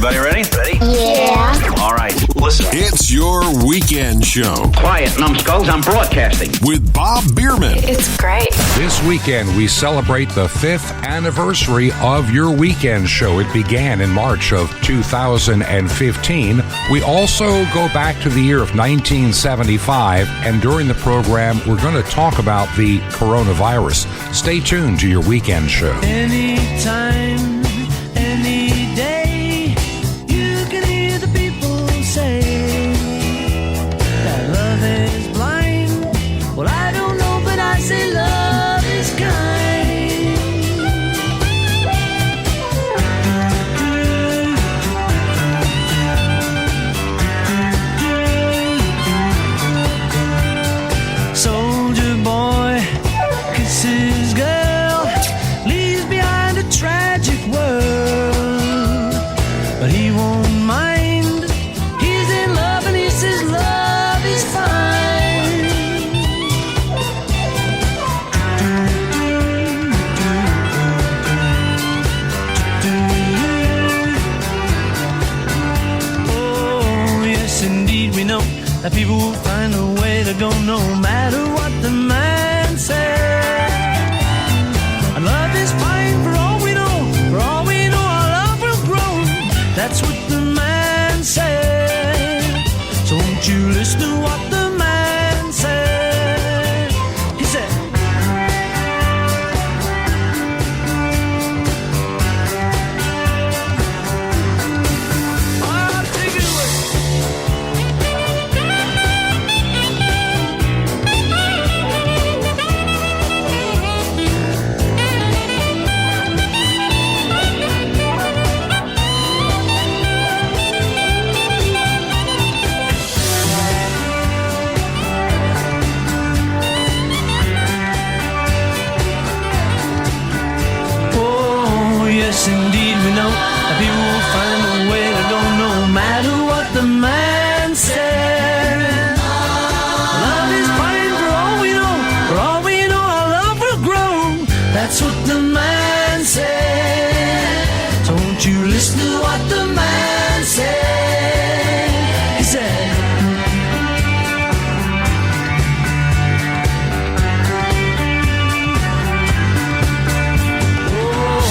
Everybody ready? Ready? Yeah. All right, listen. It's your weekend show. Quiet, numbskulls, I'm broadcasting. With Bob Bierman. It's great. This weekend, we celebrate the 5th anniversary of your weekend show. It began in March of 2015. We also go back to the year of 1975, and during the program, we're going to talk about the coronavirus. Stay tuned to your weekend show. Anytime, any day, you can hear the people say that love is blind. Well, I don't know, but I say love is kind. Soldier boy kisses girl, leaves behind a tragic world, but he won't mind. He's in love and he says love is fine. Oh, yes, indeed, we know that people will find a way to go no matter what the man says. And love is fine for all we know. For all we know, our love will grow. That's what the man said. So won't you listen to what the man said? He said, oh, take it away. Oh, yes, indeed, we know that people will find a way to go no matter what the man said. Love is fine for all we know. For all we know, our love will grow. That's what the man said. So won't you listen to what the man said? He said, oh,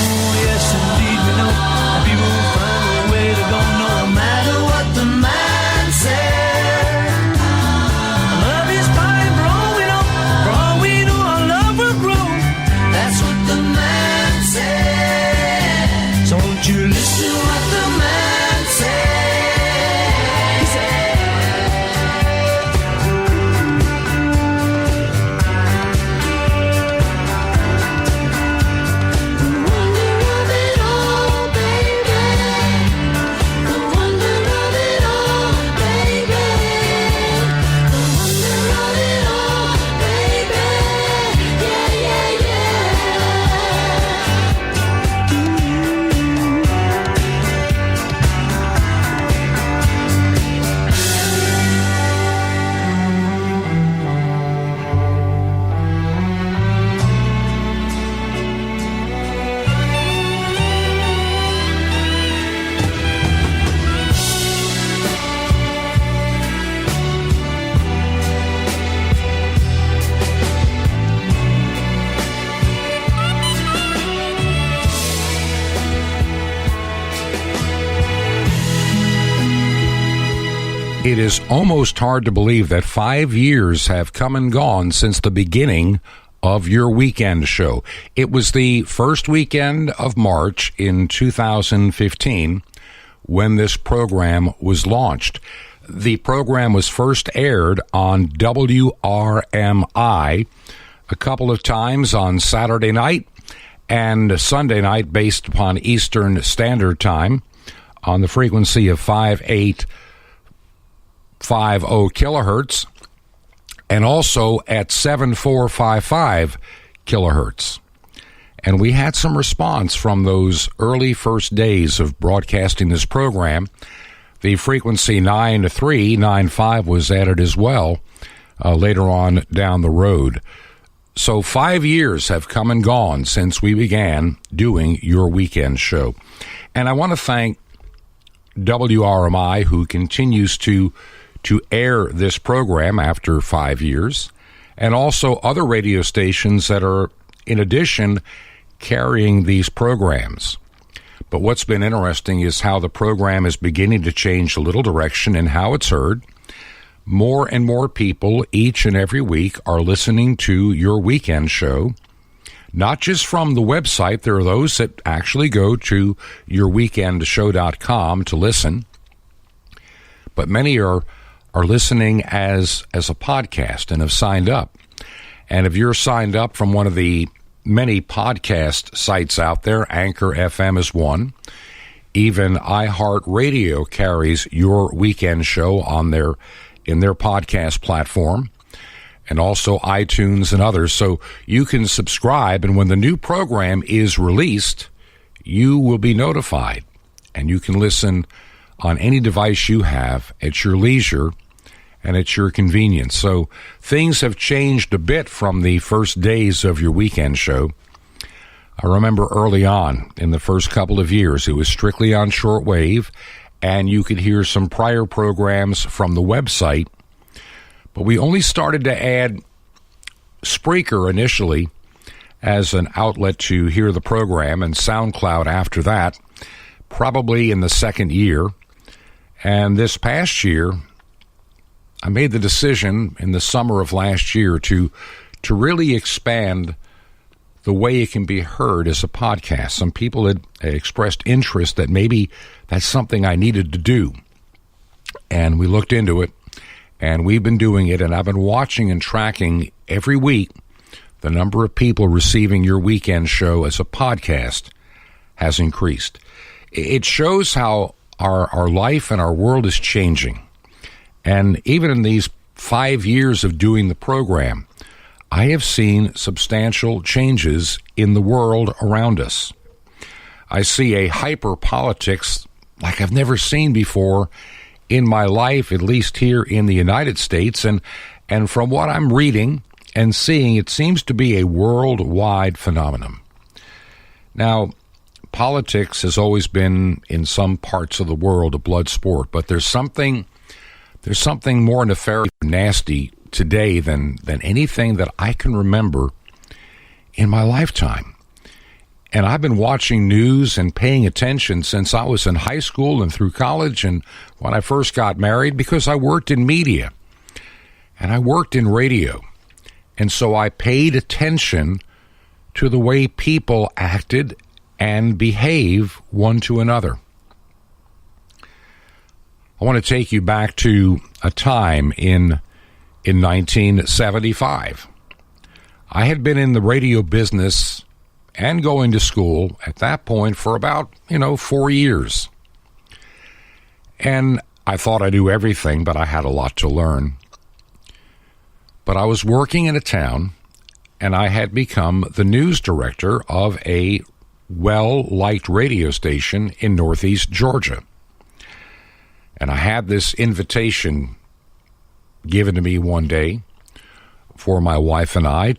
yes, indeed, we know that people will find a way to go no matter what the man said. Love is fine for all we know. For all we know, our love will grow. That's what the man said. So won't you listen to what the man said? He said, the wonder of it all, baby. The wonder of it all, baby. The wonder of it all, baby. Yeah, yeah, It is almost hard to believe that 5 years have come and gone since the beginning of your weekend show. It was the first weekend of March in 2015 when this program was launched. The program was first aired on WRMI a couple of times on Saturday night and Sunday night based upon Eastern Standard Time on the frequency of 5850 kilohertz and also at 7455 kilohertz. And we had some response from those early first days of broadcasting this program. The frequency 9395 was added as well later on down the road. So 5 years have come and gone since we began doing your weekend show. And I want to thank WRMI, who continues to air this program after 5 years, and also other radio stations that are, in addition, carrying these programs. But what's been interesting is how the program is beginning to change a little direction in how it's heard. More and more people each and every week are listening to your weekend show, not just from the website. There are those that actually go to yourweekendshow.com to listen, but many are listening as a podcast and have signed up. And if you're signed up from one of the many podcast sites out there, Anchor FM is one. Even iHeartRadio carries your weekend show in their podcast platform, and also iTunes and others. So you can subscribe, and when the new program is released, you will be notified, and you can listen on any device you have at your leisure and at your convenience. So things have changed a bit from the first days of your weekend show. I remember early on, in the first couple of years, it was strictly on shortwave, and you could hear some prior programs from the website. But we only started to add Spreaker initially as an outlet to hear the program, and SoundCloud after that, probably in the second year. And this past year, I made the decision in the summer of last year to really expand the way it can be heard as a podcast. Some people had expressed interest that maybe that's something I needed to do. And we looked into it, and we've been doing it, and I've been watching and tracking every week the number of people receiving your weekend show as a podcast has increased. It shows how our life and our world is changing. And even in these 5 years of doing the program, I have seen substantial changes in the world around us. I see a hyper politics like I've never seen before in my life, at least here in the United States. And from what I'm reading and seeing, it seems to be a worldwide phenomenon. Now, politics has always been, in some parts of the world, a blood sport, but there's something more nefarious, nasty today than anything that I can remember in my lifetime. And I've been watching news and paying attention since I was in high school and through college and when I first got married, because I worked in media and I worked in radio. And so I paid attention to the way people acted and behave one to another. I want to take you back to a time in 1975. I had been in the radio business and going to school at that point for about, 4 years. And I thought I knew everything, but I had a lot to learn. But I was working in a town, and I had become the news director of a well-liked radio station in Northeast Georgia. And I had this invitation given to me one day for my wife and I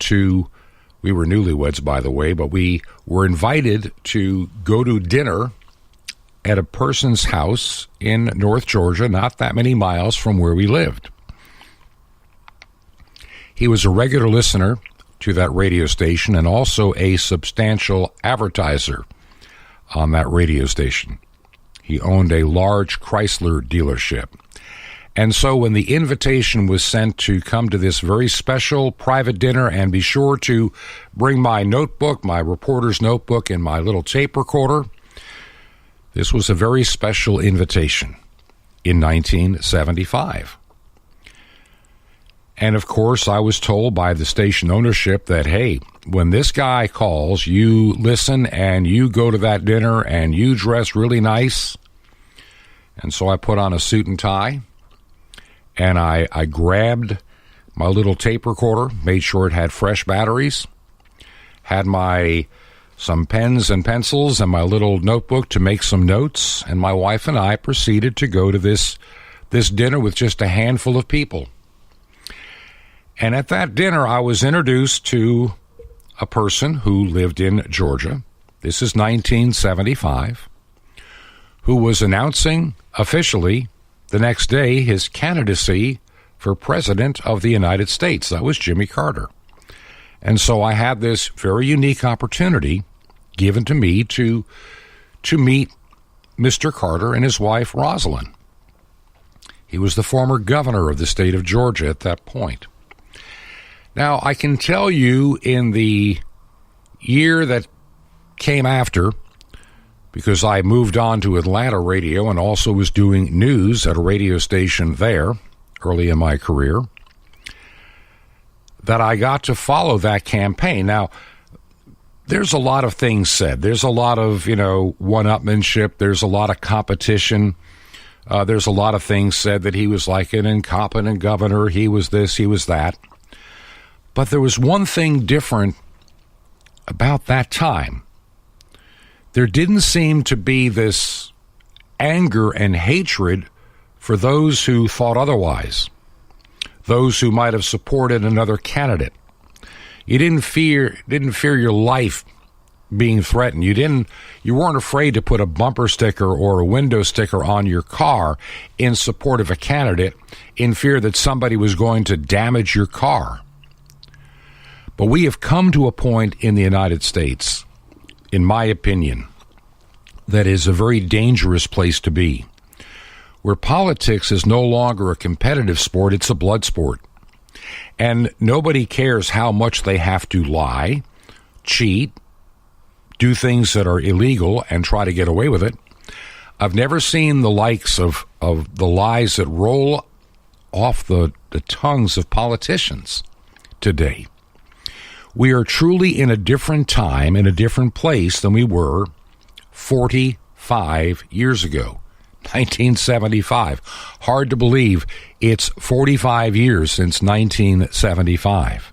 we were newlyweds, by the way, but we were invited to go to dinner at a person's house in North Georgia, not that many miles from where we lived. He was a regular listener to that radio station and also a substantial advertiser on that radio station. He owned a large Chrysler dealership. And so when the invitation was sent to come to this very special private dinner and be sure to bring my notebook, my reporter's notebook, and my little tape recorder, this was a very special invitation in 1975. And of course, I was told by the station ownership that, hey, when this guy calls, you listen and you go to that dinner and you dress really nice. And so I put on a suit and tie, and I grabbed my little tape recorder, made sure it had fresh batteries, had some pens and pencils and my little notebook to make some notes, and my wife and I proceeded to go to this dinner with just a handful of people. And at that dinner, I was introduced to a person who lived in Georgia. This is 1975, who was announcing officially the next day his candidacy for President of the United States. That was Jimmy Carter. And so I had this very unique opportunity given to me to meet Mr. Carter and his wife, Rosalind. He was the former governor of the state of Georgia at that point. Now, I can tell you in the year that came after, because I moved on to Atlanta radio and also was doing news at a radio station there early in my career, that I got to follow that campaign. Now, there's a lot of things said. There's a lot of, one-upmanship. There's a lot of competition. There's a lot of things said that he was like an incompetent governor. He was this, he was that. But there was one thing different about that time. There didn't seem to be this anger and hatred for those who thought otherwise, those who might have supported another candidate. You didn't fear your life being threatened. You weren't afraid to put a bumper sticker or a window sticker on your car in support of a candidate in fear that somebody was going to damage your car. But we have come to a point in the United States, in my opinion, that is a very dangerous place to be, where politics is no longer a competitive sport, it's a blood sport. And nobody cares how much they have to lie, cheat, do things that are illegal and try to get away with it. I've never seen the likes of the lies that roll off the tongues of politicians today. We are truly in a different time, in a different place than we were 45 years ago, 1975. Hard to believe it's 45 years since 1975.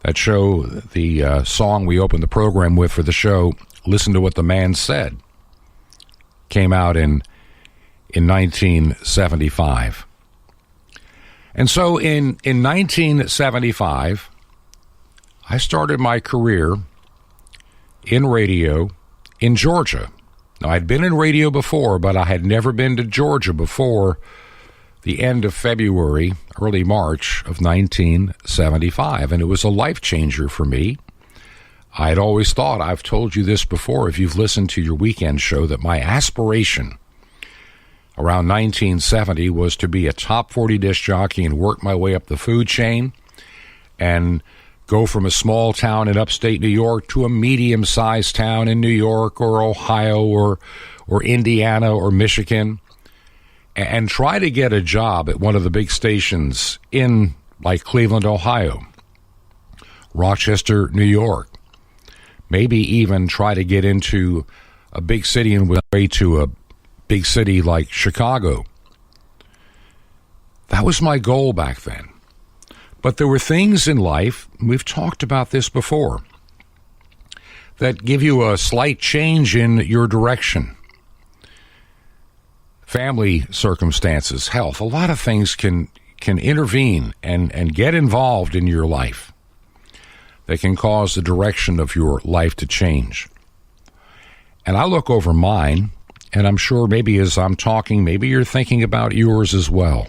That show, the song we opened the program with for the show, Listen to What the Man Said, came out in 1975. And so in 1975, I started my career in radio in Georgia. Now, I'd been in radio before, but I had never been to Georgia before the end of February, early March of 1975, and it was a life changer for me. I had always thought, I've told you this before if you've listened to your weekend show, that my aspiration around 1970 was to be a top 40 disc jockey and work my way up the food chain and go from a small town in upstate New York to a medium-sized town in New York or Ohio or Indiana or Michigan, and try to get a job at one of the big stations in, like, Cleveland, Ohio, Rochester, New York, maybe even try to get into a big city and way to a big city like Chicago. That was my goal back then. But there were things in life, we've talked about this before, that give you a slight change in your direction. Family circumstances, health, a lot of things can intervene and get involved in your life. They can cause the direction of your life to change. And I look over mine, and I'm sure maybe as I'm talking, maybe you're thinking about yours as well.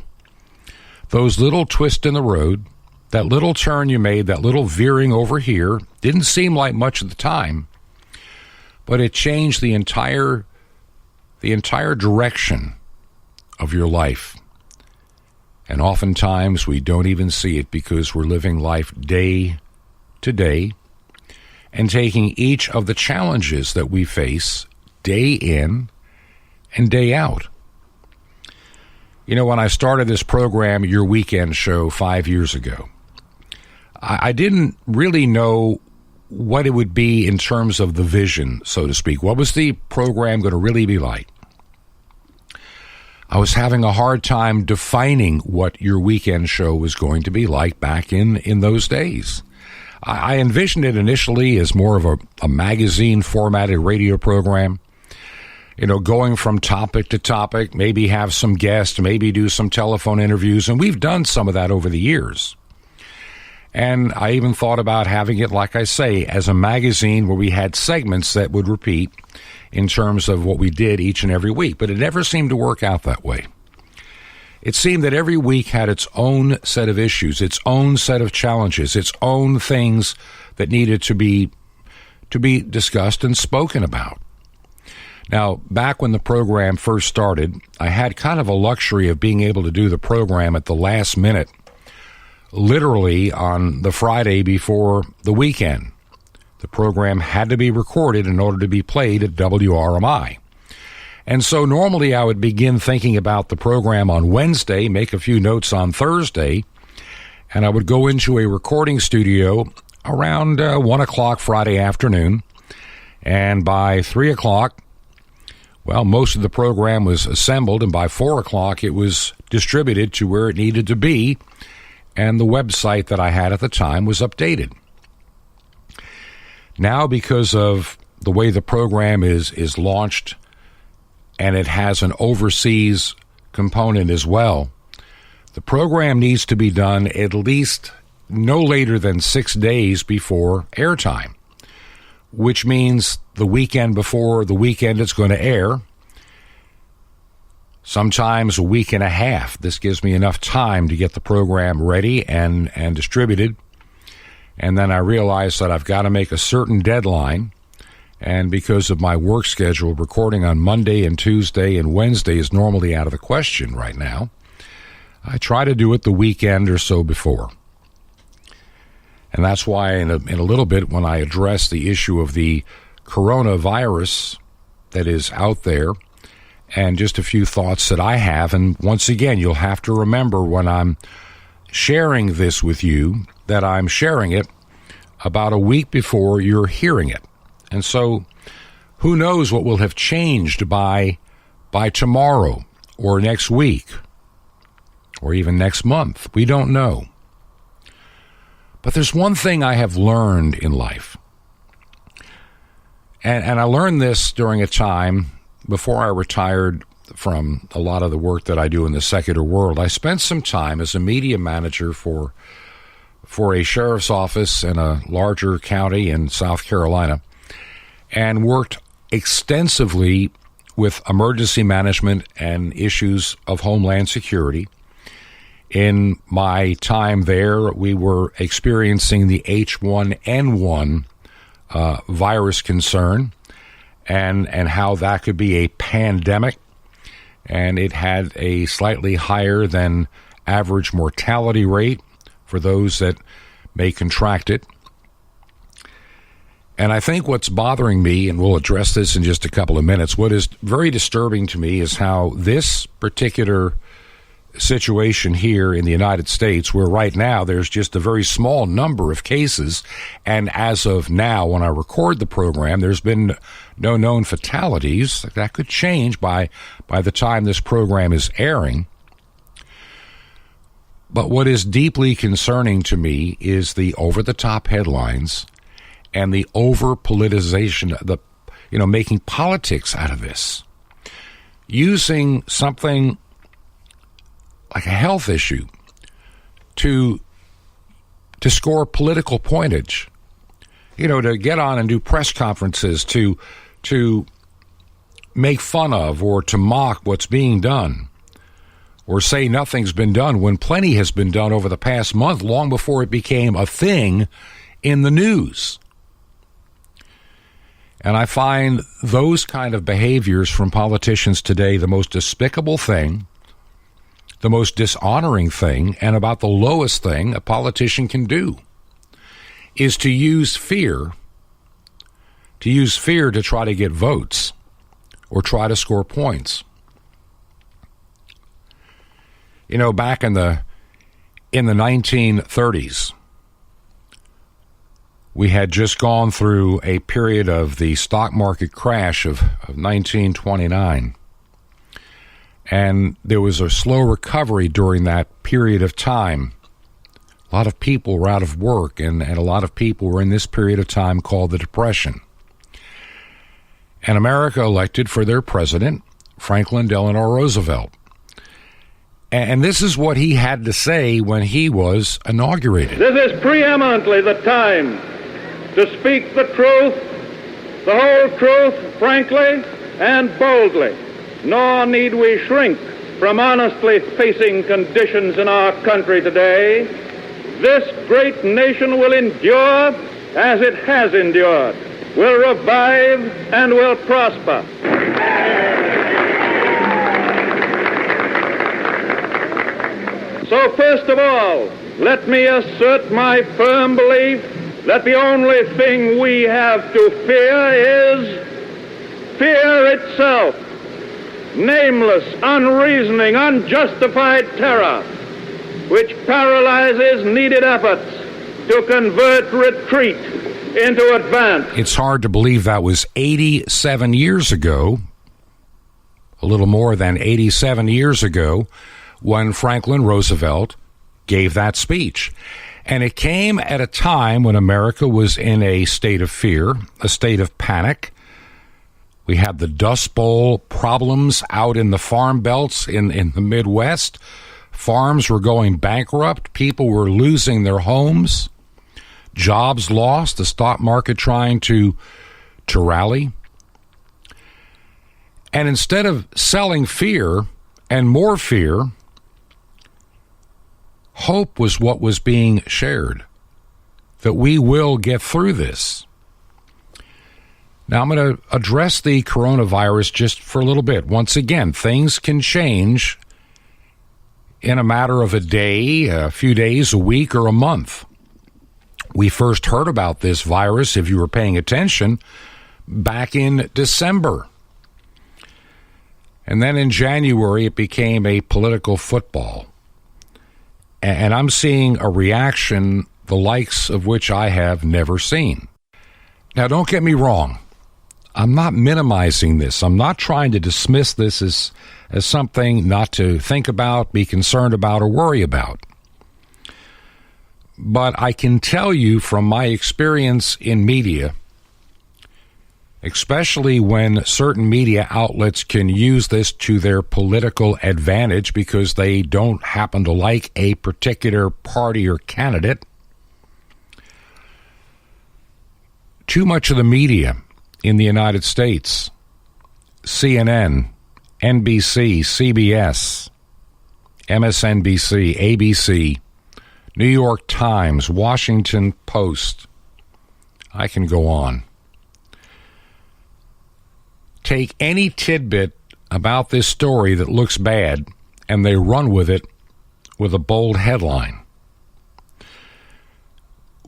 Those little twists in the road, that little turn you made, that little veering over here, didn't seem like much at the time, but it changed the entire direction of your life. And oftentimes we don't even see it because we're living life day to day and taking each of the challenges that we face day in and day out. You know, when I started this program, Your Weekend Show, 5 years ago, I didn't really know what it would be in terms of the vision, so to speak. What was the program going to really be like? I was having a hard time defining what Your Weekend Show was going to be like back in those days. I envisioned it initially as more of a magazine-formatted radio program, you know, going from topic to topic, maybe have some guests, maybe do some telephone interviews, and we've done some of that over the years. And I even thought about having it, like I say, as a magazine where we had segments that would repeat in terms of what we did each and every week. But it never seemed to work out that way. It seemed that every week had its own set of issues, its own set of challenges, its own things that needed to be discussed and spoken about. Now, back when the program first started, I had kind of a luxury of being able to do the program at the last minute, literally on the Friday before the weekend. The program had to be recorded in order to be played at WRMI. And so normally I would begin thinking about the program on Wednesday, make a few notes on Thursday, and I would go into a recording studio around 1 o'clock Friday afternoon. And by 3 o'clock, well, most of the program was assembled, and by 4 o'clock it was distributed to where it needed to be, and the website that I had at the time was updated. Now, because of the way the program is launched, and it has an overseas component as well, the program needs to be done at least no later than 6 days before airtime, which means the weekend before the weekend it's going to air, sometimes a week and a half. This gives me enough time to get the program ready and distributed. And then I realize that I've got to make a certain deadline. And because of my work schedule, recording on Monday and Tuesday and Wednesday is normally out of the question right now. I try to do it the weekend or so before. And that's why in a little bit, when I address the issue of the coronavirus that is out there, and just a few thoughts that I have, and once again, you'll have to remember when I'm sharing this with you that I'm sharing it about a week before you're hearing it. And so who knows what will have changed by tomorrow or next week or even next month. We don't know. But there's one thing I have learned in life. And I learned this during a time before I retired from a lot of the work that I do in the secular world. I spent some time as a media manager for a sheriff's office in a larger county in South Carolina, and worked extensively with emergency management and issues of homeland security. In my time there, we were experiencing the H1N1 virus concern and how that could be a pandemic, and it had a slightly higher than average mortality rate for those that may contract it. And I think what's bothering me, and we'll address this in just a couple of minutes, what is very disturbing to me is how this particular situation here in the United States, where right now there's just a very small number of cases, and as of now, when I record the program, there's been no known fatalities. That could change by the time this program is airing. But what is deeply concerning to me is the over-the-top headlines and the over-politicization, making politics out of this. Using something like a health issue to score political pointage, to get on and do press conferences, to make fun of or to mock what's being done, or say nothing's been done when plenty has been done over the past month, long before it became a thing in the news. And I find those kind of behaviors from politicians today the most despicable thing, the most dishonoring thing, and about the lowest thing a politician can do is to use fear to try to get votes or try to score points. Back in the 1930s, we had just gone through a period of the stock market crash of 1929. And there was a slow recovery during that period of time. A lot of people were out of work, and a lot of people were in this period of time called the Depression. And America elected for their president Franklin Delano Roosevelt. And this is what he had to say when he was inaugurated. This is preeminently the time to speak the truth, the whole truth, frankly and boldly. Nor need we shrink from honestly facing conditions in our country today. This great nation will endure as it has endured, will revive and will prosper. So first of all, let me assert my firm belief that the only thing we have to fear is fear itself. Nameless, unreasoning, unjustified terror, which paralyzes needed efforts to convert retreat into advance. It's hard to believe that was 87 years ago, a little more than 87 years ago, when Franklin Roosevelt gave that speech. And it came at a time when America was in a state of fear, a state of panic. We had the Dust Bowl problems out in the farm belts in the Midwest. Farms were going bankrupt. People were losing their homes. Jobs lost. The stock market trying to rally. And instead of selling fear and more fear, hope was what was being shared, that we will get through this. Now, I'm going to address the coronavirus just for a little bit. Once again, things can change in a matter of a day, a few days, a week, or a month. We first heard about this virus, if you were paying attention, back in December. And then in January, it became a political football. And I'm seeing a reaction the likes of which I have never seen. Now, don't get me wrong. I'm not minimizing this. I'm not trying to dismiss this as something not to think about, be concerned about, or worry about. But I can tell you from my experience in media, especially when certain media outlets can use this to their political advantage because they don't happen to like a particular party or candidate. Too much of the media in the United States, CNN, NBC, CBS, MSNBC, ABC, New York Times, Washington Post, I can go on. Take any tidbit about this story that looks bad, and they run with it with a bold headline.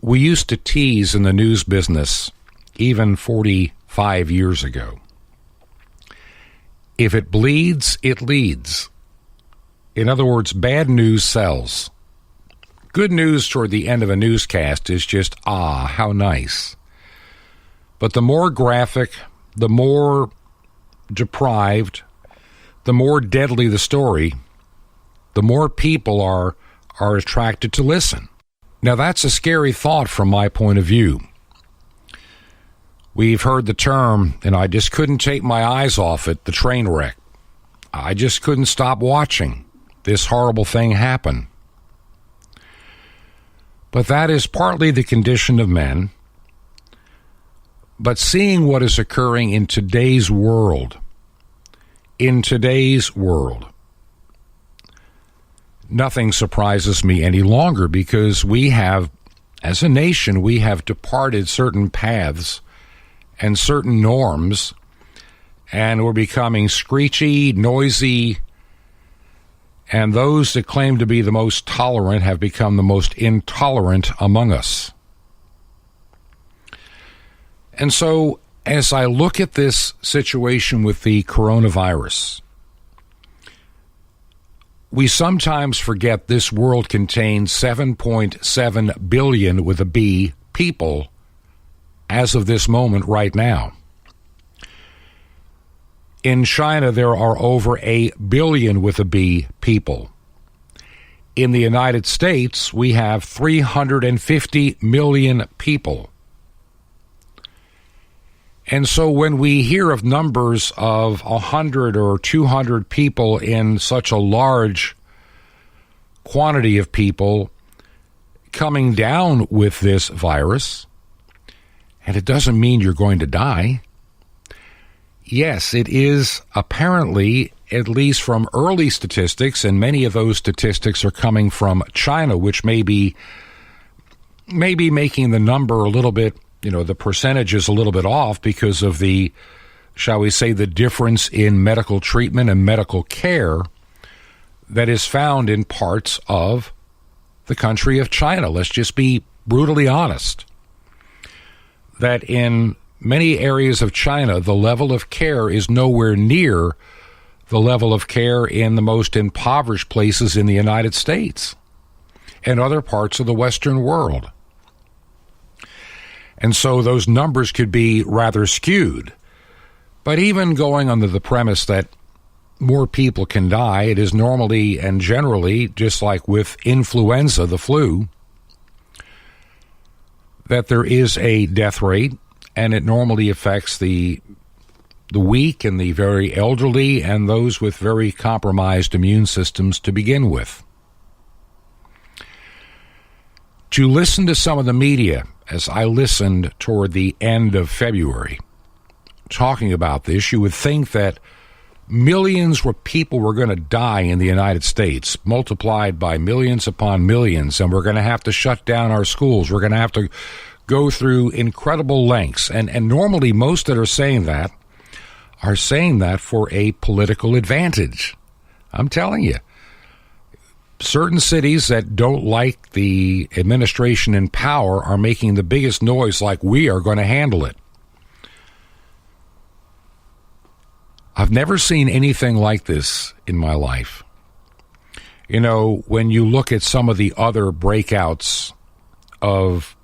We used to tease in the news business, even 45 years ago. If it bleeds, it leads. In other words, bad news sells. Good news toward the end of a newscast is just, how nice. But the more graphic, the more deprived, the more deadly the story, the more people are attracted to listen. Now, that's a scary thought from my point of view. We've heard the term, and I just couldn't take my eyes off it, the train wreck. I just couldn't stop watching this horrible thing happen. But that is partly the condition of men. But seeing what is occurring in today's world, nothing surprises me any longer because we have, as a nation, we have departed certain paths and certain norms, and we're becoming screechy, noisy, and those that claim to be the most tolerant have become the most intolerant among us. And so, as I look at this situation with the coronavirus, we sometimes forget this world contains 7.7 billion with a B people as of this moment right now. In China, there are over 1 billion with a B people. In the United States, we have 350 million people. And so when we hear of numbers of 100 or 200 people in such a large quantity of people coming down with this virus, and it doesn't mean you're going to die. Yes, it is apparently, at least from early statistics, and many of those statistics are coming from China, which may be making the number a little bit, the percentages a little bit off because of the, shall we say, the difference in medical treatment and medical care that is found in parts of the country of China. Let's just be brutally honest. That in many areas of China, the level of care is nowhere near the level of care in the most impoverished places in the United States and other parts of the Western world. And so those numbers could be rather skewed. But even going under the premise that more people can die, it is normally and generally, just like with influenza, the flu, that there is a death rate, and it normally affects the weak and the very elderly and those with very compromised immune systems to begin with. To listen to some of the media, as I listened toward the end of February, talking about this, you would think that millions of people were going to die in the United States, multiplied by millions upon millions, and we're going to have to shut down our schools. We're going to have to go through incredible lengths. And normally most that are saying that for a political advantage. I'm telling you. Certain cities that don't like the administration in power are making the biggest noise like we are going to handle it. I've never seen anything like this in my life. When you look at some of the other breakouts of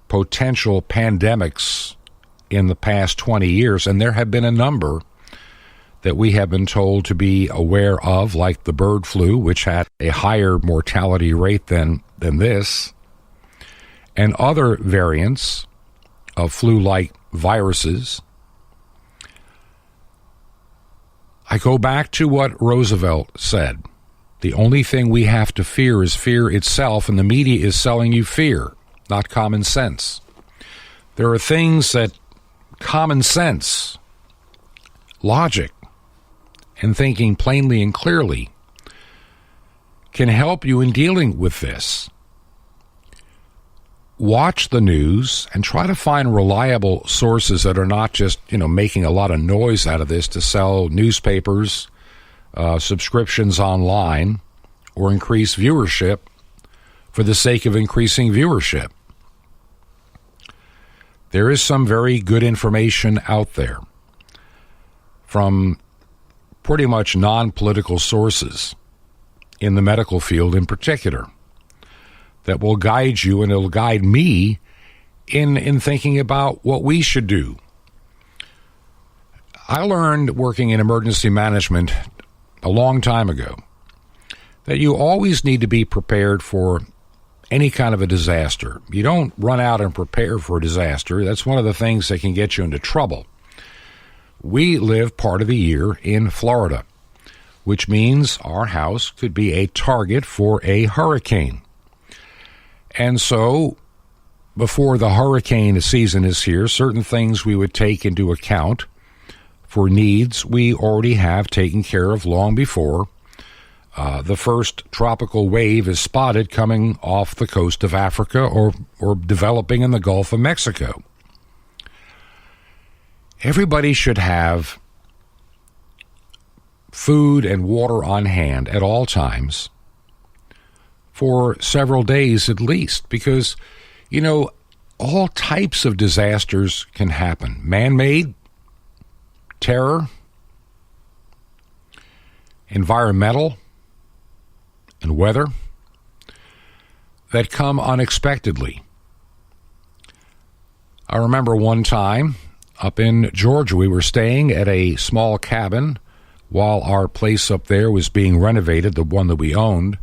potential pandemics in the past 20 years, and there have been a number that we have been told to be aware of, like the bird flu, which had a higher mortality rate than this, and other variants of flu-like viruses. I go back to what Roosevelt said. The only thing we have to fear is fear itself, and the media is selling you fear, not common sense. There are things that common sense, logic, and thinking plainly and clearly can help you in dealing with this. Watch the news and try to find reliable sources that are not just, making a lot of noise out of this to sell newspapers, subscriptions online, or increase viewership for the sake of increasing viewership. There is some very good information out there from pretty much non-political sources in the medical field in particular that will guide you, and it'll guide me in thinking about what we should do. I learned working in emergency management a long time ago that you always need to be prepared for any kind of a disaster. You don't run out and prepare for a disaster. That's one of the things that can get you into trouble. We live part of the year in Florida, which means our house could be a target for a hurricane. And so, before the hurricane season is here, certain things we would take into account for needs we already have taken care of long before the first tropical wave is spotted coming off the coast of Africa or developing in the Gulf of Mexico. Everybody should have food and water on hand at all times for several days at least, because, all types of disasters can happen. Man-made, terror, environmental, and weather that come unexpectedly. I remember one time up in Georgia, we were staying at a small cabin while our place up there was being renovated, the one that we owned,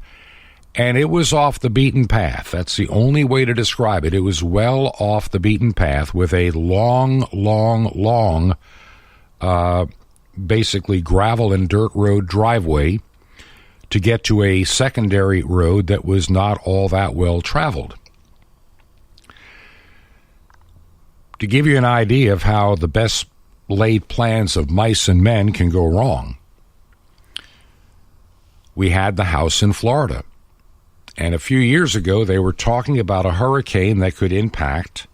and it was off the beaten path. That's the only way to describe it. It was well off the beaten path with a long, basically gravel and dirt road driveway to get to a secondary road that was not all that well traveled. To give you an idea of how the best laid plans of mice and men can go wrong, we had the house in Florida. And a few years ago, they were talking about a hurricane that could impact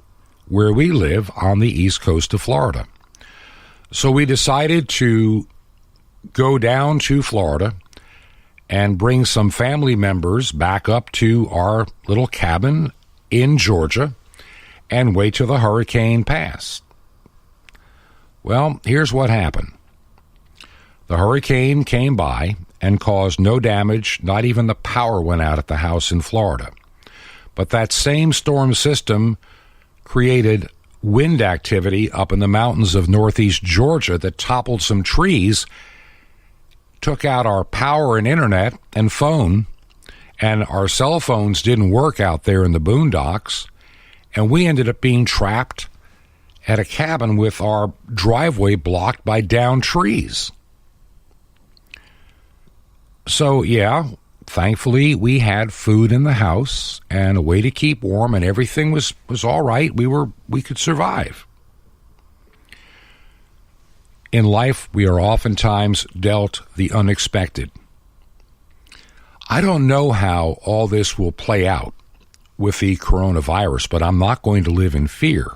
where we live on the east coast of Florida. So we decided to go down to Florida and bring some family members back up to our little cabin in Georgia and wait till the hurricane passed. Well, here's what happened. The hurricane came by and caused no damage, not even the power went out at the house in Florida. But that same storm system created wind activity up in the mountains of northeast Georgia that toppled some trees, took out our power and internet and phone, and our cell phones didn't work out there in the boondocks, and we ended up being trapped at a cabin with our driveway blocked by downed trees. So, yeah, thankfully we had food in the house and a way to keep warm, and everything was all right. We could survive. In life, we are oftentimes dealt the unexpected. I don't know how all this will play out with the coronavirus, but I'm not going to live in fear.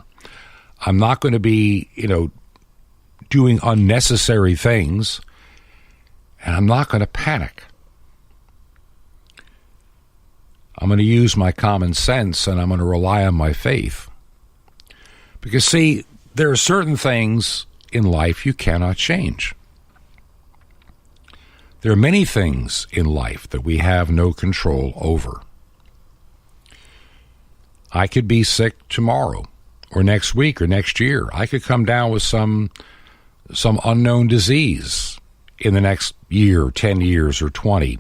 I'm not going to be, doing unnecessary things, and I'm not going to panic. I'm going to use my common sense, and I'm going to rely on my faith. Because, see, there are certain things in life you cannot change. There are many things in life that we have no control over. I could be sick tomorrow, or next week, or next year. I could come down with some unknown disease in the next year, 10 years, or 20.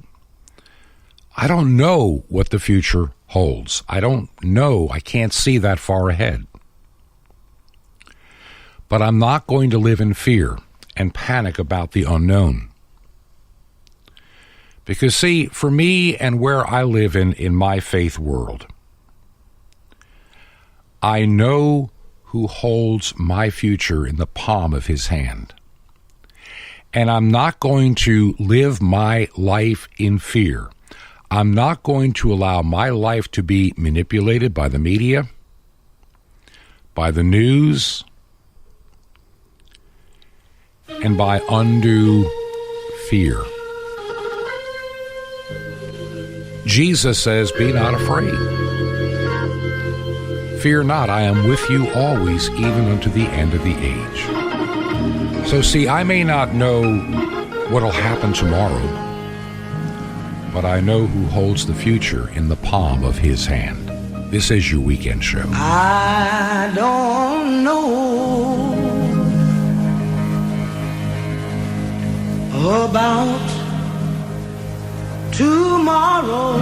I don't know what the future holds. I don't know. I can't see that far ahead. But I'm not going to live in fear and panic about the unknown. Because, see, for me and where I live in my faith world, I know who holds my future in the palm of his hand. And I'm not going to live my life in fear. I'm not going to allow my life to be manipulated by the media, by the news, and by undue fear. Jesus says, "Be not afraid. Fear not, I am with you always, even unto the end of the age." So see, I may not know what'll happen tomorrow, but I know who holds the future in the palm of his hand. This is your weekend show. I don't know about tomorrow.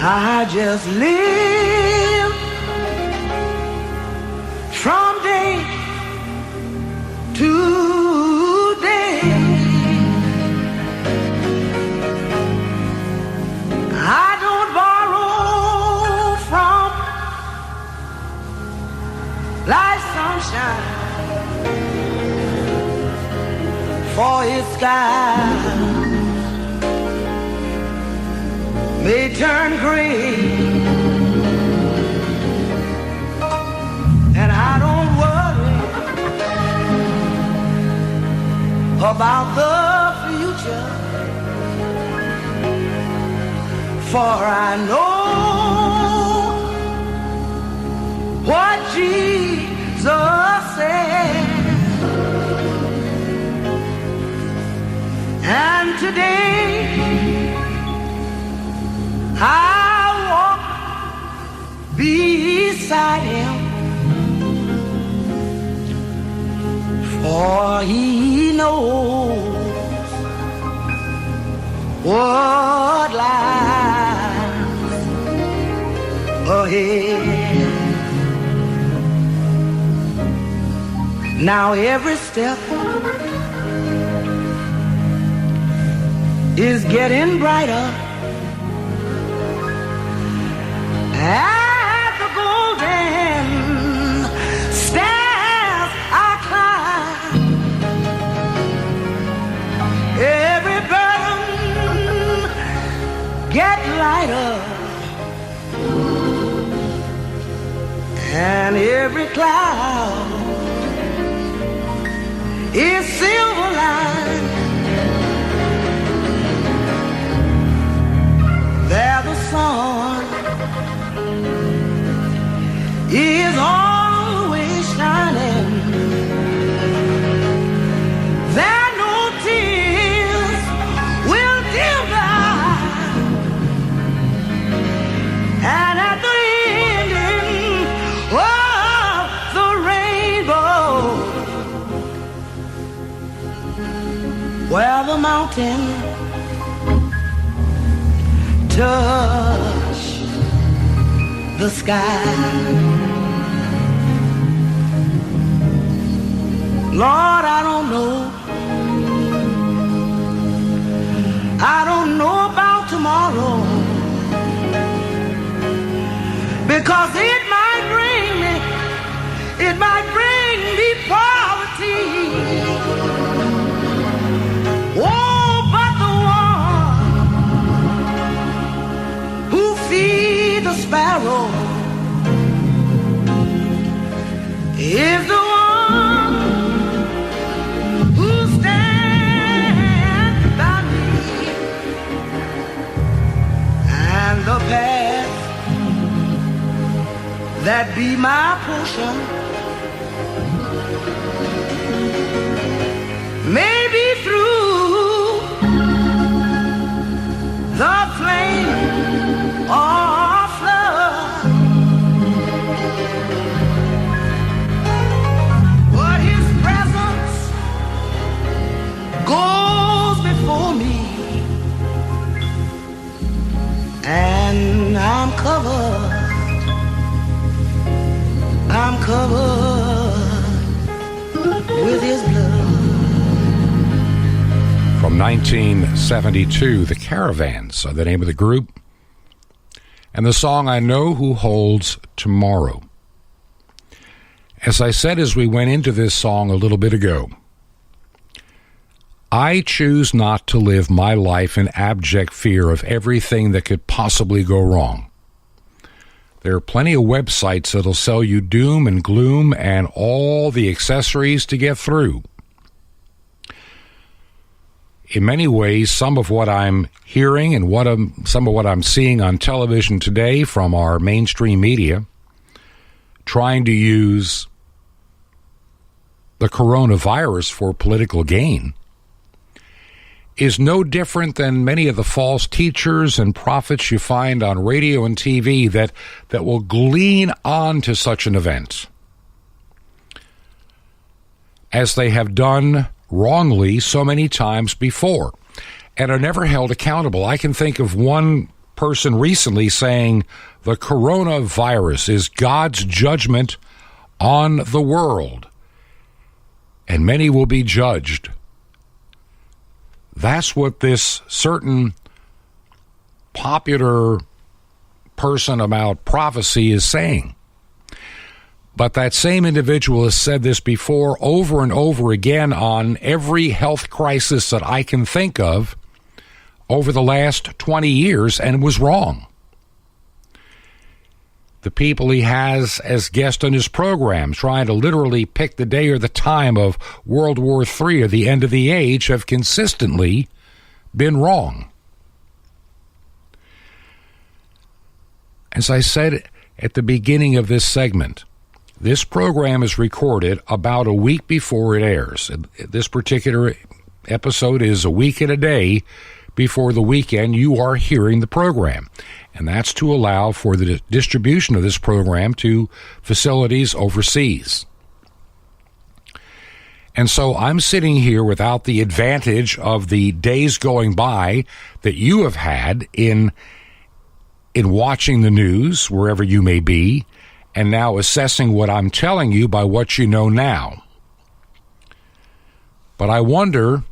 I just live from day to day. I don't borrow from life's sunshine, for its sky may turn gray, and I don't worry about the future, for I know what Jesus said. And today I walk beside him, for he knows what lies ahead. Now every step is getting brighter as the golden stairs I climb. Every burden get lighter, and every cloud is silver lined. There the sun is always shining. There no tears will dim the eye. And at the ending of the rainbow, where the mountain touch the sky, Lord, I don't know about tomorrow, because it might bring me poverty. Oh, but the one who feeds the sparrow is the one who stands by me, and the path that be my portion may be through the flame or flood, but His presence goes before me, and I'm covered with His blood. From 1972, The Caravans are the name of the group, and the song I Know Who Holds Tomorrow. As I said as we went into this song a little bit ago, I choose not to live my life in abject fear of everything that could possibly go wrong. There are plenty of websites that'll sell you doom and gloom and all the accessories to get through. In many ways, some of what I'm hearing and some of what I'm seeing on television today from our mainstream media, trying to use the coronavirus for political gain, is no different than many of the false teachers and prophets you find on radio and TV that will glean on to such an event, as they have done wrongly so many times before, and are never held accountable. I can think of one person recently saying the coronavirus is God's judgment on the world, and many will be judged. That's what this certain popular person about prophecy is saying. But that same individual has said this before over and over again on every health crisis that I can think of over the last 20 years, and was wrong. The people he has as guests on his program, trying to literally pick the day or the time of World War III or the end of the age, have consistently been wrong. As I said at the beginning of this segment, this program is recorded about a week before it airs. This particular episode is a week and a day before the weekend you are hearing the program. And that's to allow for the distribution of this program to facilities overseas. And so I'm sitting here without the advantage of the days going by that you have had in watching the news, wherever you may be, and now assessing what I'm telling you by what you know now. But I wonder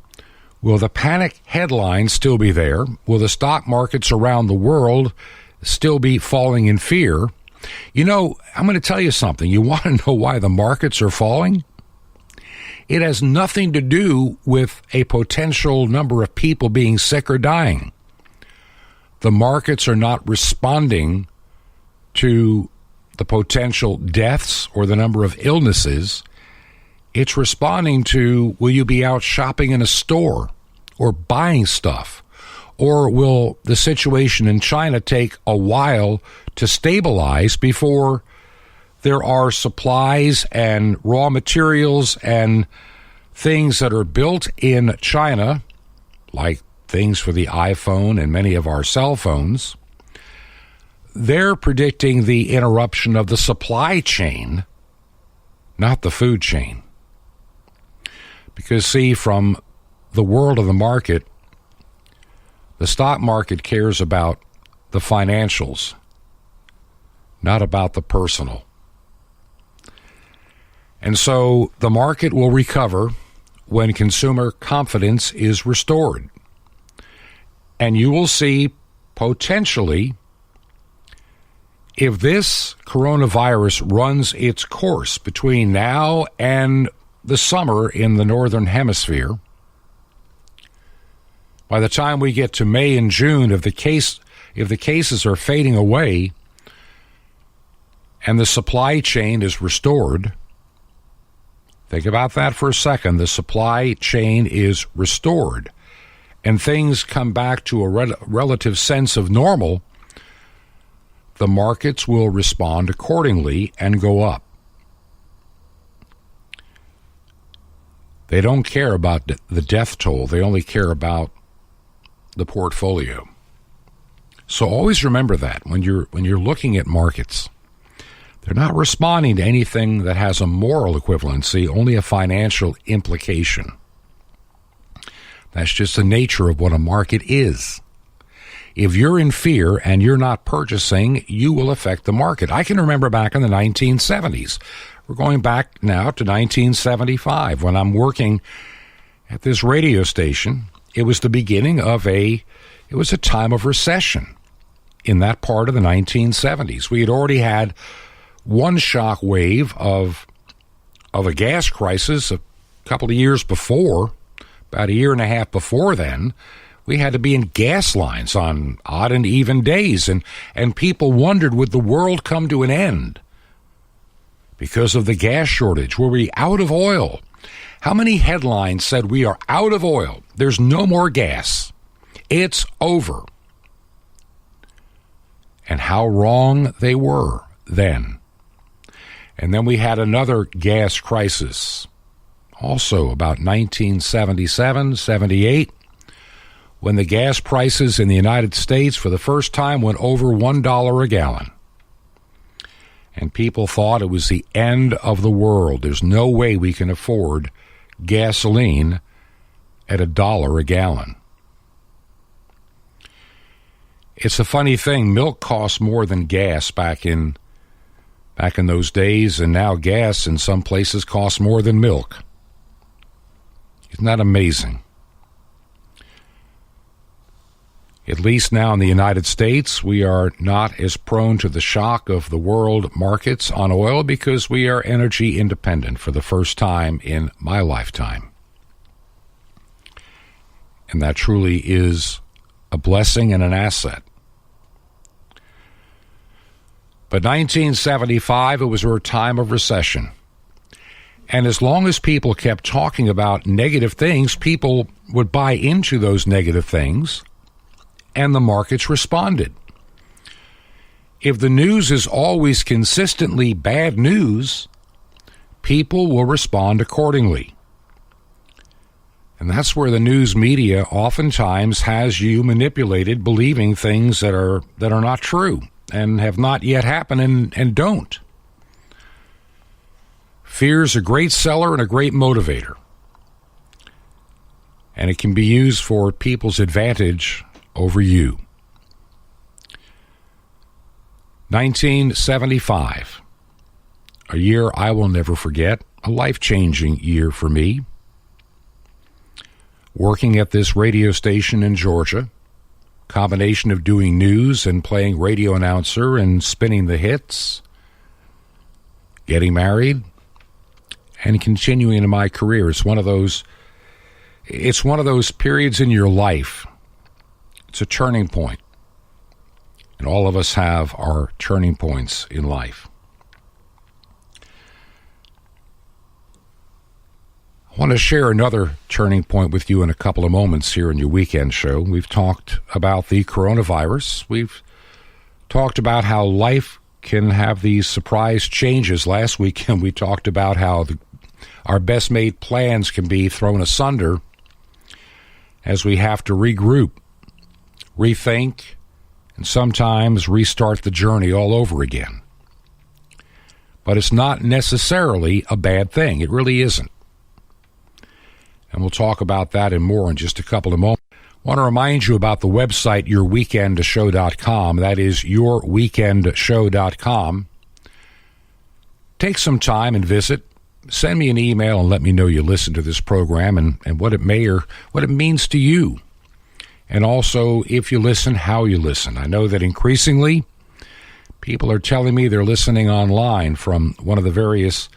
Will the panic headlines still be there? Will the stock markets around the world still be falling in fear? You know, I'm going to tell you something. You want to know why the markets are falling? It has nothing to do with a potential number of people being sick or dying. The markets are not responding to the potential deaths or the number of illnesses. It's responding to, will you be out shopping in a store or buying stuff? Or will the situation in China take a while to stabilize before there are supplies and raw materials and things that are built in China, like things for the iPhone and many of our cell phones? They're predicting the interruption of the supply chain, not the food chain. Because, see, from the world of the market, the stock market cares about the financials, not about the personal. And so the market will recover when consumer confidence is restored. And you will see potentially, if this coronavirus runs its course between now and the summer in the northern hemisphere, by the time we get to May and June, if the cases are fading away and the supply chain is restored, think about that for a second. The supply chain is restored and things come back to a relative sense of normal, the markets will respond accordingly and go up. They don't care about the death toll. They only care about the portfolio. So always remember that when you're looking at markets. They're not responding to anything that has a moral equivalency, only a financial implication. That's just the nature of what a market is. If you're in fear and you're not purchasing, you will affect the market. I can remember back in the 1970s. We're going back now to 1975 when I'm working at this radio station. It was the beginning of it was a time of recession in that part of the 1970s. We had already had one shock wave of a gas crisis a couple of years before, about a year and a half before then. We had to be in gas lines on odd and even days, and people wondered, would the world come to an end because of the gas shortage? Were we out of oil? How many headlines said we are out of oil? There's no more gas. It's over. And how wrong they were then. And then we had another gas crisis, also about 1977, 78, when the gas prices in the United States for the first time went over $1 a gallon. And people thought it was the end of the world. There's no way we can afford gasoline at $1 a gallon. It's a funny thing. Milk costs more than gas back in those days, and now gas in some places costs more than milk. Isn't that amazing? At least now in the United States, we are not as prone to the shock of the world markets on oil because we are energy independent for the first time in my lifetime. And that truly is a blessing and an asset. But 1975, it was a time of recession. And as long as people kept talking about negative things, people would buy into those negative things, and the markets responded. If the news is always consistently bad news, people will respond accordingly. And that's where the news media oftentimes has you manipulated, believing things that are not true and have not yet happened and don't. Fear is a great seller and a great motivator. And it can be used for people's advantage over you. 1975, a year I will never forget, a life-changing year for me. working at this radio station in Georgia, combination of doing news and playing radio announcer and spinning the hits, getting married, and continuing in my career. It's one of those periods in your life. It's a turning point. And all of us have our turning points in life. I want to share another turning point with you in a couple of moments here in your weekend show. We've talked about the coronavirus. We've talked about how life can have these surprise changes. Last weekend we talked about how our best made plans can be thrown asunder as we have to regroup, rethink, and sometimes restart the journey all over again. But it's not necessarily a bad thing. It really isn't. And we'll talk about that and more in just a couple of moments. I want to remind you about the website, yourweekendshow.com. That is yourweekendshow.com. Take some time and visit. Send me an email and let me know you listen to this program and what it means to you. And also, if you listen, how you listen. I know that increasingly, people are telling me they're listening online from one of the various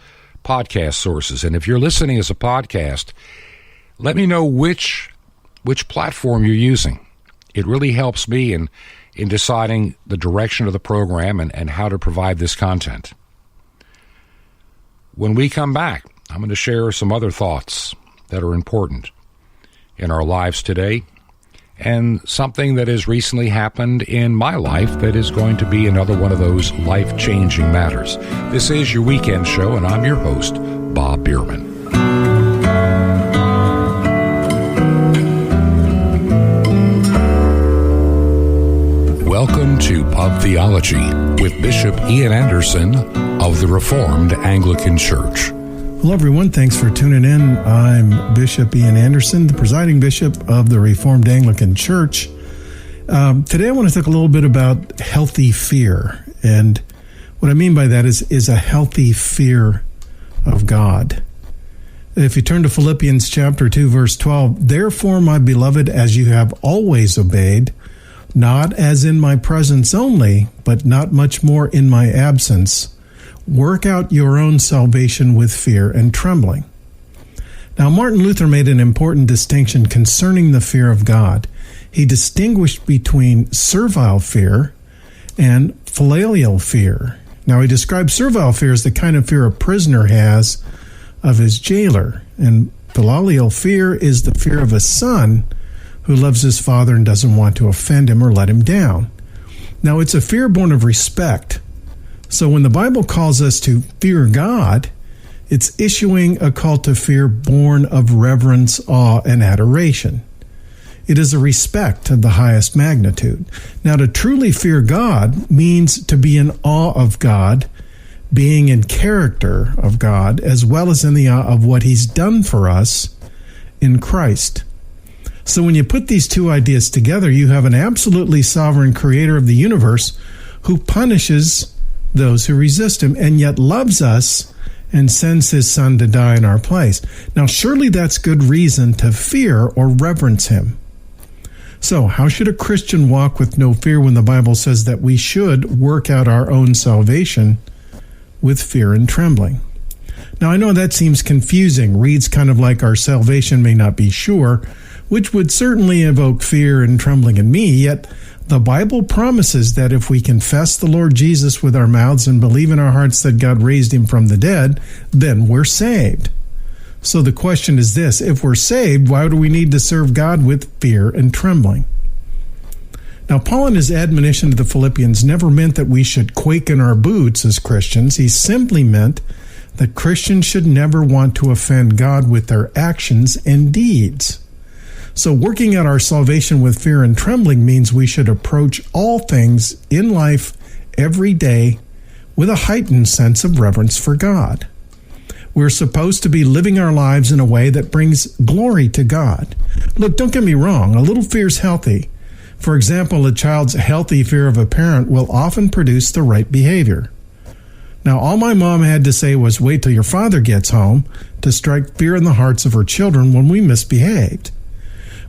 podcast sources. And if you're listening as a podcast, let me know which platform you're using. It really helps me in deciding the direction of the program and how to provide this content. When we come back, I'm going to share some other thoughts that are important in our lives today, and something that has recently happened in my life that is going to be another one of those life-changing matters. This is Your Weekend Show, and I'm your host, Bob Bierman. Welcome to Pub Theology with Bishop Ian Anderson of the Reformed Anglican Church. Hello, everyone. Thanks for tuning in. I'm Bishop Ian Anderson, the presiding bishop of the Reformed Anglican Church. Today, I want to talk a little bit about healthy fear. And what I mean by that is a healthy fear of God. If you turn to Philippians chapter 2, verse 12, "Therefore, my beloved, as you have always obeyed, not as in my presence only, but not much more in my absence, work out your own salvation with fear and trembling." Now, Martin Luther made an important distinction concerning the fear of God. He distinguished between servile fear and filial fear. Now, he described servile fear as the kind of fear a prisoner has of his jailer, and filial fear is the fear of a son who loves his father and doesn't want to offend him or let him down. Now, it's a fear born of respect. So when the Bible calls us to fear God, it's issuing a call to fear born of reverence, awe, and adoration. It is a respect of the highest magnitude. Now, to truly fear God means to be in awe of God, being in character of God, as well as in the awe of what He's done for us in Christ. So when you put these two ideas together, you have an absolutely sovereign creator of the universe who punishes those who resist him and yet loves us and sends his son to die in our place. Now, surely that's good reason to fear or reverence him. So how should a Christian walk with no fear when the Bible says that we should work out our own salvation with fear and trembling? Now, I know that seems confusing, reads kind of like our salvation may not be sure, which would certainly evoke fear and trembling in me, yet the Bible promises that if we confess the Lord Jesus with our mouths and believe in our hearts that God raised him from the dead, then we're saved. So the question is this: if we're saved, why do we need to serve God with fear and trembling? Now, Paul in his admonition to the Philippians never meant that we should quake in our boots as Christians. He simply meant that Christians should never want to offend God with their actions and deeds. So working out our salvation with fear and trembling means we should approach all things in life every day with a heightened sense of reverence for God. We're supposed to be living our lives in a way that brings glory to God. Look, don't get me wrong, a little fear is healthy. For example, a child's healthy fear of a parent will often produce the right behavior. Now, all my mom had to say was, "Wait till your father gets home," to strike fear in the hearts of her children when we misbehaved.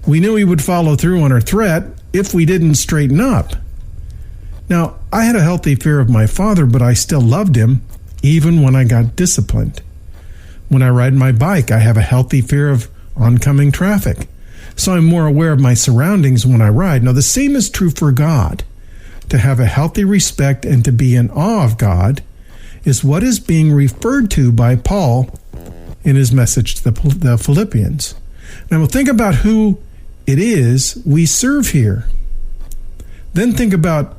We knew he would follow through on our threat if we didn't straighten up. Now, I had a healthy fear of my father, but I still loved him, even when I got disciplined. When I ride my bike, I have a healthy fear of oncoming traffic, so I'm more aware of my surroundings when I ride. Now, the same is true for God. To have a healthy respect and to be in awe of God is what is being referred to by Paul in his message to the Philippians. Now, we'll think about who it is we serve here. Then think about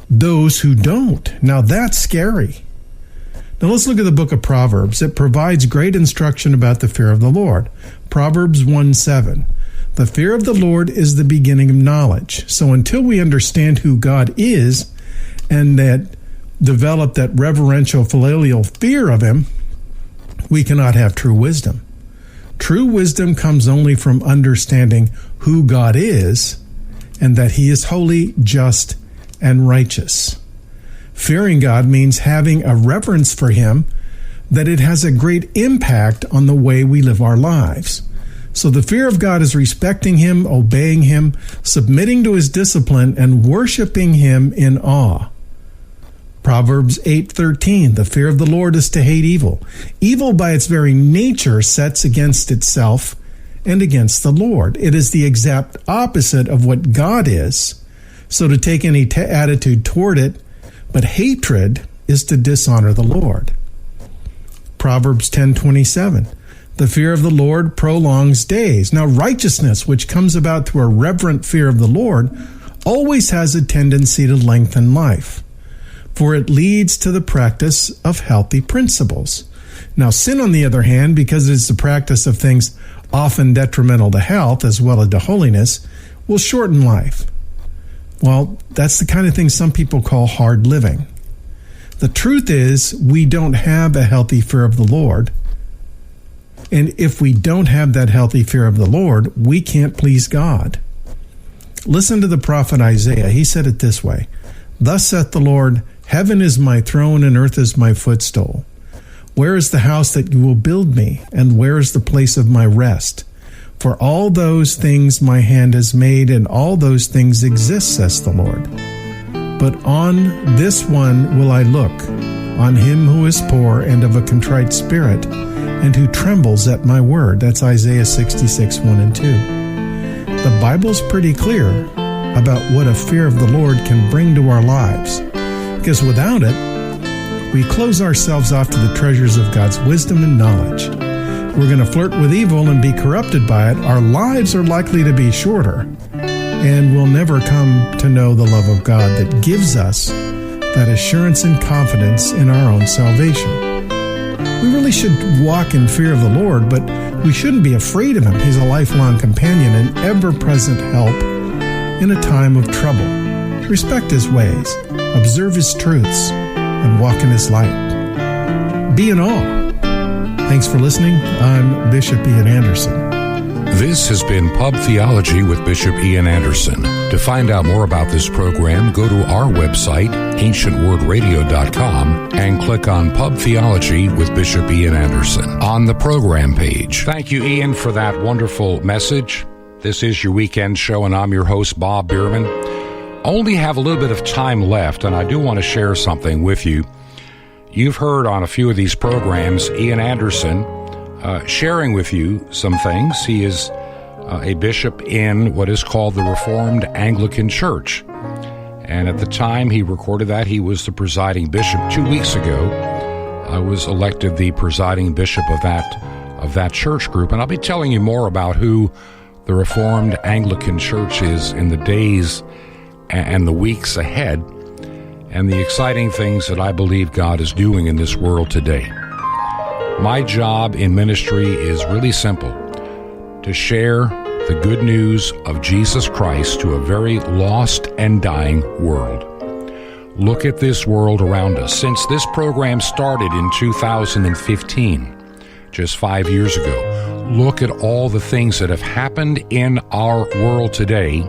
those who don't. Now, that's scary. Now, let's look at the book of Proverbs. It provides great instruction about the fear of the Lord. Proverbs 1:7. The fear of the Lord is the beginning of knowledge. So until we understand who God is and that develop that reverential filial fear of him, we cannot have true wisdom. True wisdom comes only from understanding who God is and that he is holy, just, and righteous. Fearing God means having a reverence for him, that it has a great impact on the way we live our lives. So the fear of God is respecting him, obeying him, submitting to his discipline, and worshiping him in awe. Proverbs 8:13, the fear of the Lord is to hate evil. Evil by its very nature sets against itself and against the Lord. It is the exact opposite of what God is. So to take any attitude toward it, but hatred, is to dishonor the Lord. Proverbs 10:27, the fear of the Lord prolongs days. Now righteousness, which comes about through a reverent fear of the Lord, always has a tendency to lengthen life, for it leads to the practice of healthy principles. Now sin, on the other hand, because it is the practice of things often detrimental to health as well as to holiness, will shorten life. Well, that's the kind of thing some people call hard living. The truth is, we don't have a healthy fear of the Lord. And if we don't have that healthy fear of the Lord, we can't please God. Listen to the prophet Isaiah. He said it this way, "Thus saith the Lord, heaven is my throne and earth is my footstool. Where is the house that you will build me? And where is the place of my rest? For all those things my hand has made, and all those things exist, says the Lord. But on this one will I look, on him who is poor and of a contrite spirit, and who trembles at my word." That's Isaiah 66:1 and 2. The Bible's pretty clear about what a fear of the Lord can bring to our lives, because without it, we close ourselves off to the treasures of God's wisdom and knowledge. We're going to flirt with evil and be corrupted by it. Our lives are likely to be shorter, and we'll never come to know the love of God that gives us that assurance and confidence in our own salvation. We really should walk in fear of the Lord, but we shouldn't be afraid of him. He's a lifelong companion and ever-present help in a time of trouble. Respect his ways, observe his truths, and walk in his light. Be in awe. Thanks for listening. I'm Bishop Ian Anderson. This has been Pub Theology with Bishop Ian Anderson. To find out more about this program, go to our website, ancientwordradio.com, and click on Pub Theology with Bishop Ian Anderson on the program page. Thank you, Ian, for that wonderful message. This is your weekend show, and I'm your host, Bob Bierman. Only have a little bit of time left, and I do want to share something with you. You've heard on a few of these programs Ian Anderson sharing with you some things. He is a bishop in what is called the Reformed Anglican Church. And at the time he recorded that, he was the presiding bishop. 2 weeks ago, I was elected the presiding bishop of that church group. And I'll be telling you more about who the Reformed Anglican Church is in the days and the weeks ahead, and the exciting things that I believe God is doing in this world today. My job in ministry is really simple: to share the good news of Jesus Christ to a very lost and dying world. Look at this world around us. Since this program started in 2015, just 5 years ago, look at all the things that have happened in our world today.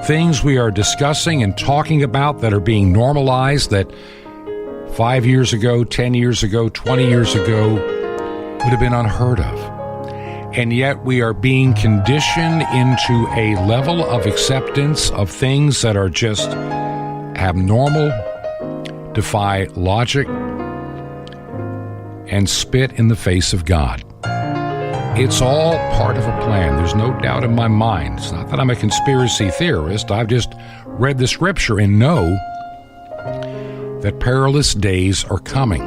Things we are discussing and talking about that are being normalized that 5 years ago, 10 years ago, 20 years ago would have been unheard of. And yet we are being conditioned into a level of acceptance of things that are just abnormal, defy logic, and spit in the face of God. It's all part of a plan. There's no doubt in my mind. It's not that I'm a conspiracy theorist. I've just read the scripture and know that perilous days are coming.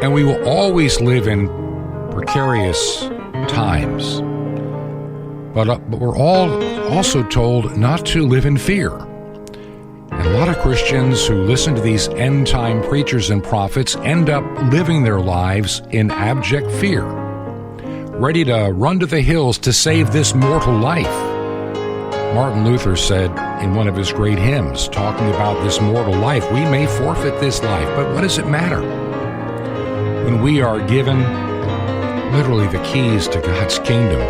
And we will always live in precarious times. But we're all also told not to live in fear. And a lot of Christians who listen to these end-time preachers and prophets end up living their lives in abject fear, ready to run to the hills to save this mortal life. Martin Luther said in one of his great hymns, talking about this mortal life, we may forfeit this life, but what does it matter when we are given literally the keys to God's kingdom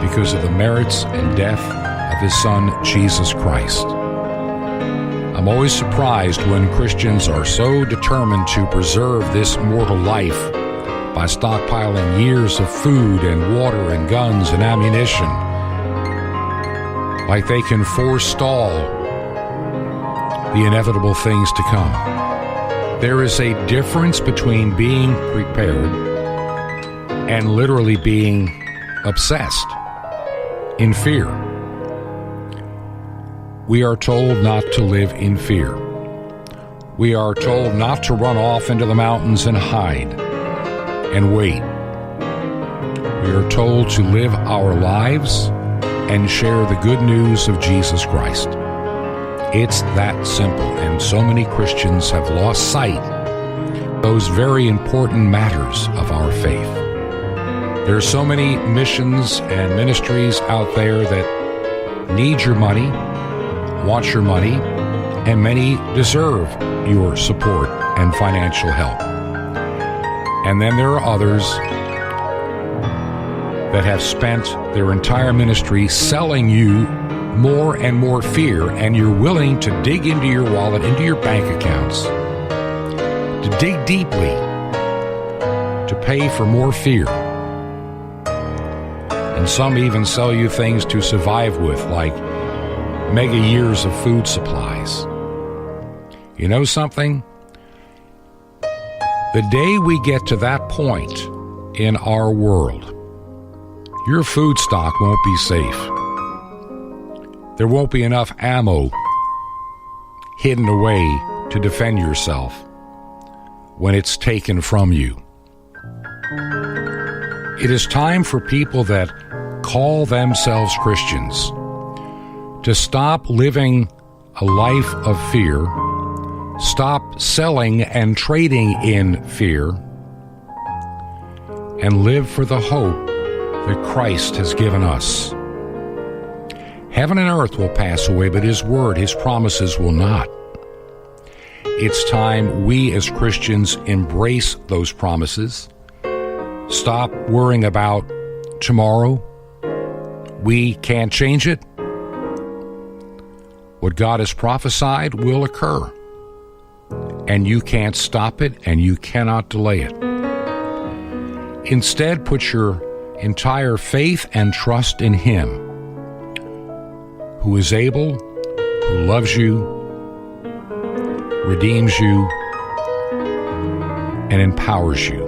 because of the merits and death of his Son, Jesus Christ? I'm always surprised when Christians are so determined to preserve this mortal life by stockpiling years of food and water and guns and ammunition, like they can forestall the inevitable things to come. There is a difference between being prepared and literally being obsessed in fear. We are told not to live in fear. We are told not to run off into the mountains and hide and wait. We are told to live our lives and share the good news of Jesus Christ. It's that simple, and so many Christians have lost sight of those very important matters of our faith. There are so many missions and ministries out there that need your money, want your money, and many deserve your support and financial help. And then there are others that have spent their entire ministry selling you more and more fear, and you're willing to dig into your wallet, into your bank accounts, to dig deeply, to pay for more fear. And some even sell you things to survive with, like mega years of food supplies. You know something? The day we get to that point in our world, your food stock won't be safe. There won't be enough ammo hidden away to defend yourself when it's taken from you. It is time for people that call themselves Christians to stop living a life of fear, stop selling and trading in fear, and live for the hope that Christ has given us. Heaven and earth will pass away, but His word, His promises will not. It's time we as Christians embrace those promises. Stop worrying about tomorrow. We can't change it. What God has prophesied will occur, and you can't stop it, and you cannot delay it. Instead, put your entire faith and trust in Him, who is able, who loves you, redeems you, and empowers you.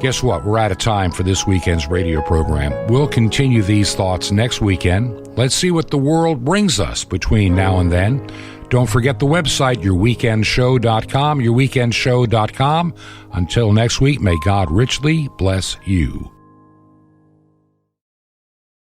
Guess what? We're out of time for this weekend's radio program. We'll continue these thoughts next weekend. Let's see what the world brings us between now and then. Don't forget the website, yourweekendshow.com, yourweekendshow.com. Until next week, may God richly bless you.